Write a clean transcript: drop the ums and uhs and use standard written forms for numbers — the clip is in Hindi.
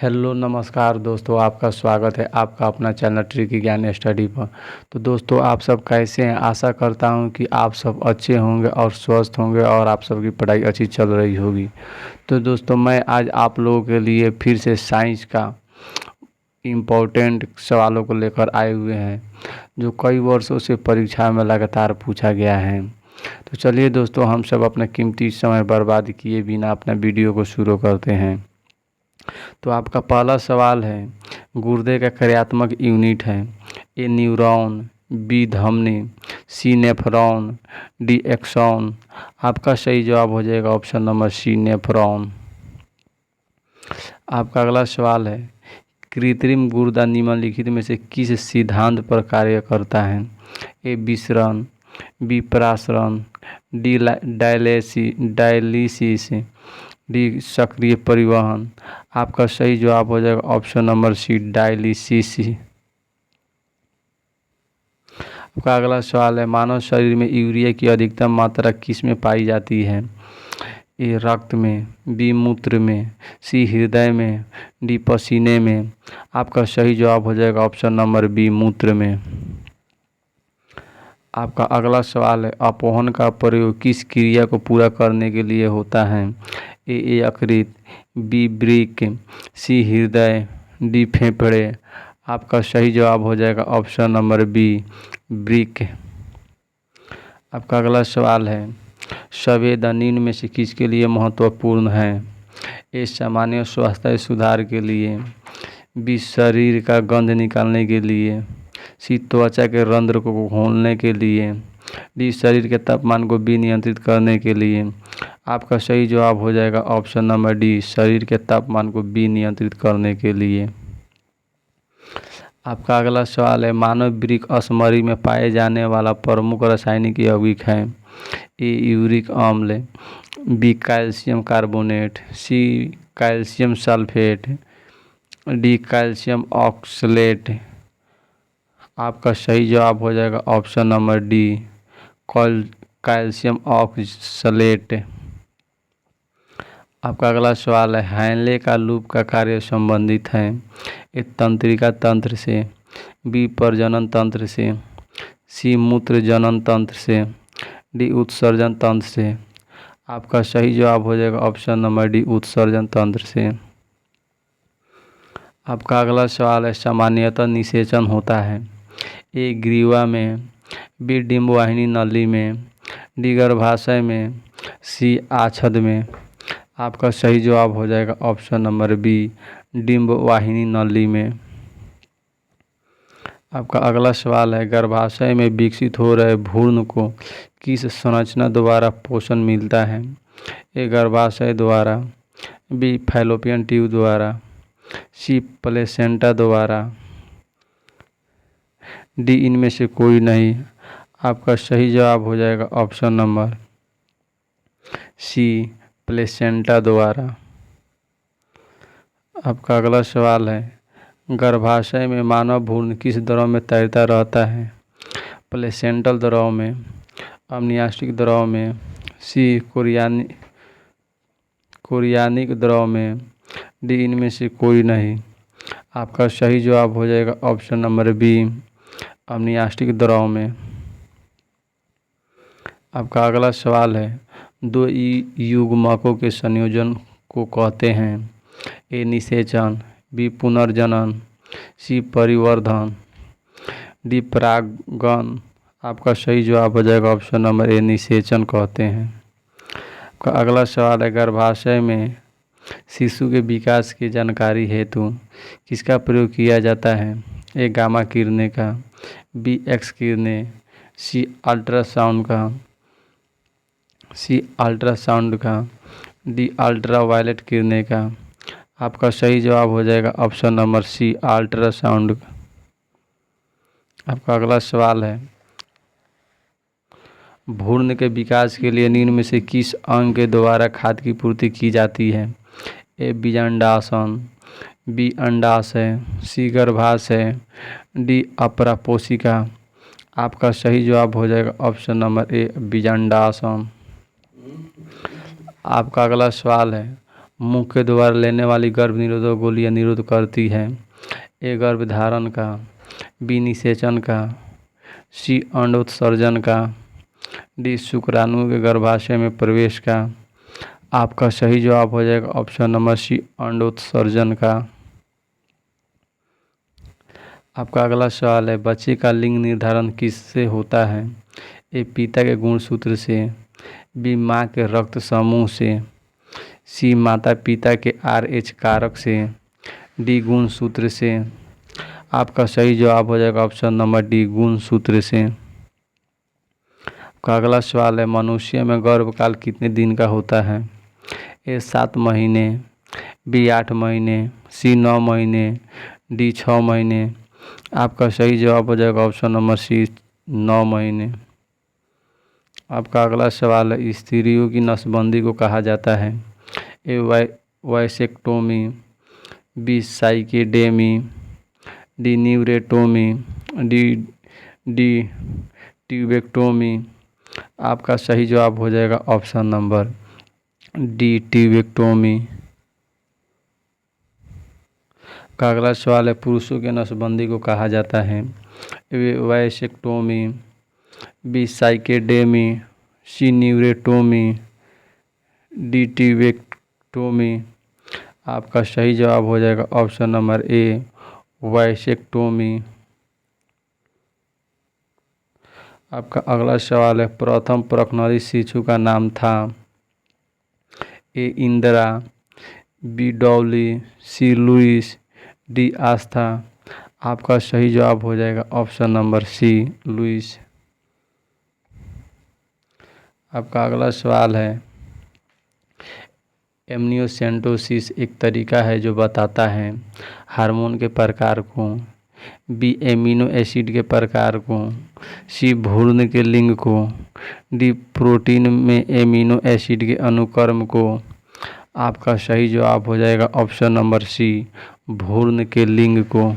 हेलो नमस्कार दोस्तों, आपका स्वागत है आपका अपना चैनल ट्रिकी ज्ञान स्टडी पर। तो दोस्तों, आप सब कैसे हैं? आशा करता हूं कि आप सब अच्छे होंगे और स्वस्थ होंगे और आप सबकी पढ़ाई अच्छी चल रही होगी। तो दोस्तों, मैं आज आप लोगों के लिए फिर से साइंस का इम्पोर्टेंट सवालों को लेकर आए हुए हैं, जो कई वर्षों से परीक्षा में लगातार पूछा गया है। तो चलिए दोस्तों, हम सब अपना कीमती समय बर्बाद किए बिना अपना वीडियो को शुरू करते हैं। तो आपका पहला सवाल है, गुर्दे का क्रियात्मक यूनिट है? ए न्यूरॉन, बी धमनी, सी नेफ्रॉन, डी एक्सॉन। आपका सही जवाब हो जाएगा ऑप्शन नंबर सी नेफ्रॉन। आपका अगला सवाल है, कृत्रिम गुर्दा निम्नलिखित में से किस सिद्धांत पर कार्य करता है? ए विसरण, बी परासरण, डी डायलिसिस, डी सक्रिय परिवहन। आपका सही जवाब हो जाएगा ऑप्शन नंबर सी डायलिसिस। आपका अगला सवाल है, मानव शरीर में यूरिया की अधिकतम मात्रा किस में पाई जाती है? ए रक्त में, बी मूत्र में, सी हृदय में, डी पसीने में। आपका सही जवाब हो जाएगा ऑप्शन नंबर बी मूत्र में। आपका अगला सवाल है, अपोहन का प्रयोग किस क्रिया को पूरा करने के लिए होता है? ए यकृत, बी वृक्क, सी हृदय, डी फेफड़े। आपका सही जवाब हो जाएगा ऑप्शन नंबर बी वृक्क। आपका अगला सवाल है, संवेदनीन में से किसके लिए महत्वपूर्ण है? ए सामान्य स्वास्थ्य सुधार के लिए, बी शरीर का गंध निकालने के लिए, सी त्वचा के रंध्र को खोलने के लिए, डी शरीर के तापमान को विनियंत्रित करने के लिए। आपका सही जवाब हो जाएगा ऑप्शन नंबर डी शरीर के तापमान को विनियंत्रित करने के लिए। आपका अगला सवाल है, मानव वृक्क असमरी में पाए जाने वाला प्रमुख रासायनिक यौगिक है? ए यूरिक अम्ल, B calcium carbonate, C calcium sulphate, D calcium oxalate. आपका सही जवाब हो जाएगा option number D calcium oxalate. आपका अगला सवाल है, हैनले का लूप का कार्य संबंधित है? ए तंत्रिका तंत्र से, बी प्रजनन तंत्र से, सी मूत्र जनन तंत्र से, डी उत्सर्जन तंत्र से। आपका सही जवाब हो जाएगा ऑप्शन नंबर डी उत्सर्जन तंत्र से। आपका अगला सवाल है, सामान्यतः निषेचन होता है? ए ग्रीवा में, बी डिम्बवाहिनी नली में, डी गर्भाशय में, सी आछद में। आपका सही जवाब हो जाएगा ऑप्शन नंबर बी डिम्बवाहिनी नली में। आपका अगला सवाल है, गर्भाशय में विकसित हो रहे भ्रूण को किस संरचना द्वारा पोषण मिलता है? ए गर्भाशय द्वारा, बी फैलोपियन ट्यूब द्वारा, सी प्लेसेंटा द्वारा, डी इनमें से कोई नहीं। आपका सही जवाब हो जाएगा ऑप्शन नंबर सी प्लेसेंटा द्वारा। आपका अगला सवाल है, गर्भाशय में मानव भ्रूण किस द्रव में तैरता रहता है? प्लेसेंटल द्रव में, अमनियास्टिक द्रव में, सी कोरियानिक द्रव में, डी इनमें से कोई नहीं। आपका सही जवाब हो जाएगा ऑप्शन नंबर बी अमनियास्टिक द्रव में। आपका अगला सवाल है, दो युग्मकों के संयोजन को कहते हैं? ए निषेचन, बी पुनर्जनन, सी परिवर्धन, डी परागण। आपका सही जवाब हो जाएगा ऑप्शन नंबर ए निषेचन कहते हैं। आपका अगला सवाल है, गर्भाशय में शिशु के विकास की जानकारी हेतु किसका प्रयोग किया जाता है? ए गामा किरणें का, बी एक्स किरणें, सी अल्ट्रासाउंड का, डी अल्ट्रावायलेट किरणें का। आपका सही जवाब हो जाएगा ऑप्शन नंबर सी अल्ट्रासाउंड। आपका अगला सवाल है, भ्रूण के विकास के लिए निम्न में से किस अंग के द्वारा खाद्य की पूर्ति की जाती है? ए बीजांडासन, बी अंडाशय, सी गर्भाशय, डी अपरा पोशिका। आपका सही जवाब हो जाएगा ऑप्शन नंबर ए बीजांडासन। आपका अगला सवाल है, मुंह के द्वारा लेने वाली गर्भ निरोधक गोलियां निरोध करती है। ए गर्भधारण का, बी निषेचन का, सी अंडोत्सर्जन का, डी शुक्राणु के गर्भाशय में प्रवेश का। आपका सही जवाब हो जाएगा ऑप्शन नंबर सी अंडोत्सर्जन का। आपका अगला सवाल है, बच्चे का लिंग निर्धारण किससे होता है? ए पिता के गुणसूत्र से, बी माँ के रक्त समूह से, सी माता पिता के RH कारक से, डी गुणसूत्र से। आपका सही जवाब हो जाएगा ऑप्शन नंबर डी गुणसूत्र से। आपका अगला सवाल है, मनुष्य में गर्भकाल कितने दिन का होता है? ए 7 महीने, बी 8 महीने, सी 9 महीने, डी 6 महीने। आपका सही जवाब हो जाएगा ऑप्शन नंबर सी 9 महीने। आपका अगला सवाल है, स्त्रियों की नसबंदी को कहा जाता है? ए वाइसेक्टोमी, बी साइकेडेमी, डी न्यूरेटोमी, डी ट्यूबेक्टोमी। आपका सही जवाब हो जाएगा ऑप्शन नंबर डी ट्यूबेक्टोमी। का अगला सवाल है, पुरुषों के नसबंदी को कहा जाता है? ए वाइसेक्टोमी, बी साइकेडेमी, सी न्यूरेटोमी, डी ट्यूबेक्टोमी। आपका सही जवाब हो जाएगा ऑप्शन नंबर ए वाइसेक्टोमी। आपका अगला सवाल है, प्रथम प्रकनरी शिशु का नाम था? ए इंदिरा, बी डॉली, सी लुइस, डी आस्था। आपका सही जवाब हो जाएगा ऑप्शन नंबर सी लुइस। आपका अगला सवाल है, एमनियोसेंटोसिस एक तरीका है जो बताता है हार्मोन के प्रकार को, बी एमिनो एसिड के प्रकार को, सी भ्रूण के लिंग को, डी प्रोटीन में एमिनो एसिड के अनुक्रम को। आपका सही जवाब हो जाएगा ऑप्शन नंबर सी भ्रूण के लिंग को।